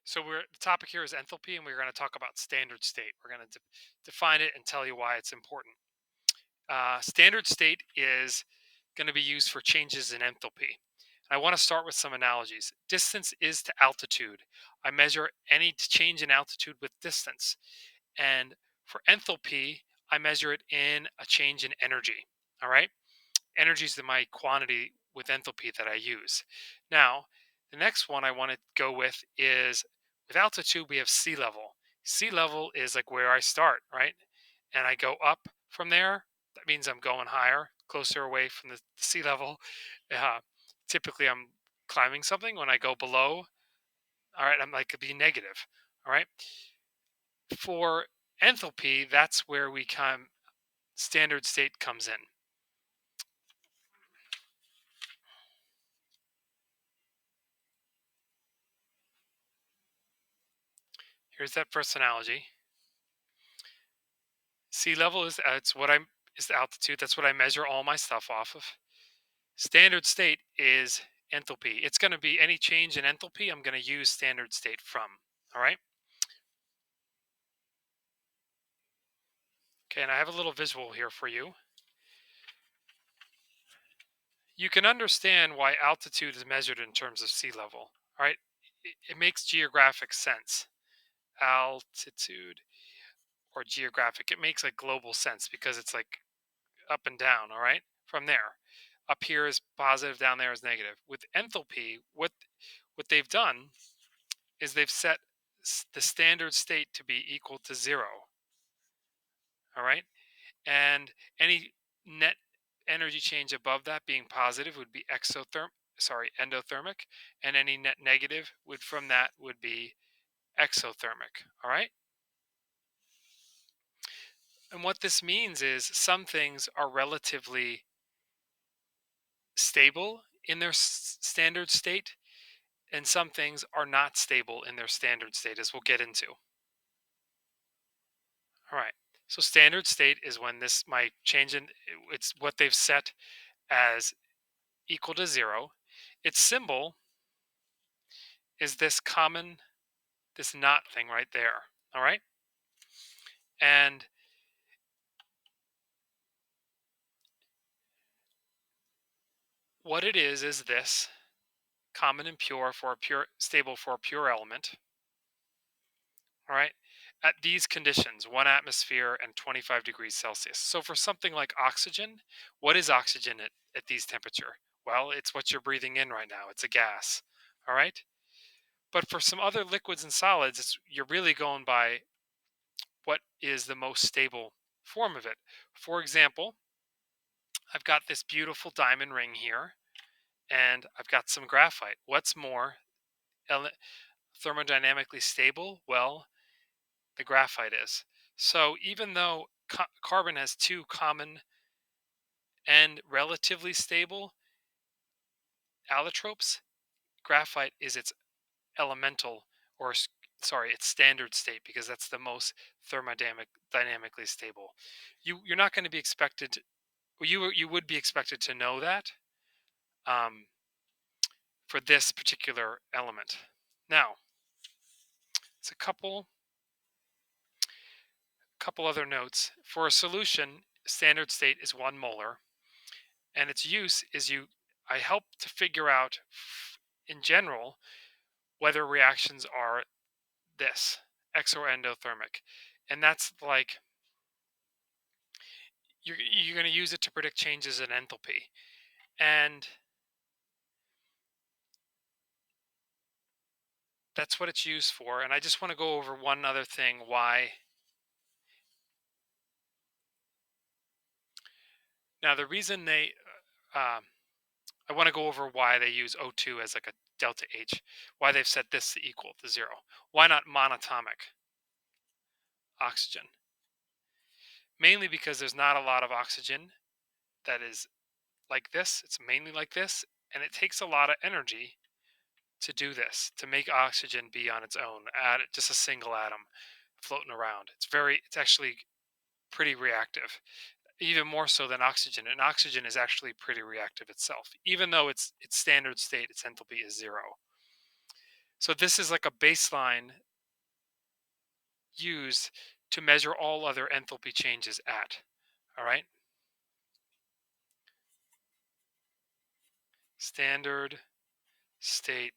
So the topic here is enthalpy, and we're going to talk about standard state. We're going to define it and tell you why it's important. Standard state is going to be used for changes in enthalpy. I want to start with some analogies. Distance is to altitude. I measure any change in altitude with distance. And for enthalpy, I measure it in a change in energy. All right. Energy is my quantity with enthalpy that I use. Now, the next one I want to go with is with altitude, we have sea level. Sea level is like where I start, right? And I go up from there. That means I'm going higher, closer away from the sea level. Uh, Typically, I'm climbing something. When I go below, all right, I'm like could be negative. All right. For enthalpy, that's where we come standard state comes in. Here's that first analogy. Sea level is it's what I'm is the altitude. That's what I measure all my stuff off of. Standard state is enthalpy. It's going to be any change in enthalpy. I'm going to use standard state from. All right. Okay, and I have a little visual here for you. You can understand why altitude is measured in terms of sea level. All right. It makes geographic sense. Altitude or geographic. It makes like global sense because it's like up and down. All right. From there. Up here is positive, down there is negative. With enthalpy, what they've done is they've set the standard state to be equal to zero. All right. And any net energy change above that being positive would be endothermic. And any net negative would from that would be exothermic. All right. And what this means is some things are relatively stable in their standard state, and some things are not stable in their standard state, as we'll get into. All right. So standard state is when this might change in it's what they've set as equal to zero. Its symbol is this not thing right there. All right. And what it is this common and pure for a pure stable for a pure element. All right. At these conditions, 1 atmosphere and 25 degrees Celsius. So for something like oxygen, what is oxygen at these temperature? Well, it's what you're breathing in right now. It's a gas. All right. But for some other liquids and solids, you're really going by what is the most stable form of it. For example, I've got this beautiful diamond ring here, and I've got some graphite. What's more thermodynamically stable? Well, the graphite is. So even though carbon has two common and relatively stable allotropes, graphite is its elemental or sorry, its standard state because that's the most thermodynamically stable. You're not going to be expected. Well, you would be expected to know that um, for this particular element. Now, it's a couple other notes for a solution. Standard state is 1 molar, and its use is I help to figure out in general whether reactions are this exo or endothermic, and that's like you're going to use it to predict changes in enthalpy. And that's what it's used for. And I just want to go over one other thing why. Now, the reason I want to go over why they use O2 as like a delta H, why they've set this equal to zero. Why not monatomic oxygen? Mainly because there's not a lot of oxygen that is like this. It's mainly like this. And it takes a lot of energy to do this, to make oxygen be on its own, just a single atom floating around. It's actually pretty reactive, even more so than oxygen. And oxygen is actually pretty reactive itself, even though its standard state, its enthalpy is zero. So this is like a baseline used to measure all other enthalpy changes at. All right. Standard state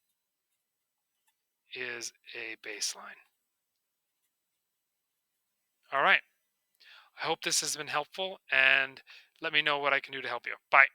is a baseline. All right. I hope this has been helpful and let me know what I can do to help you. Bye.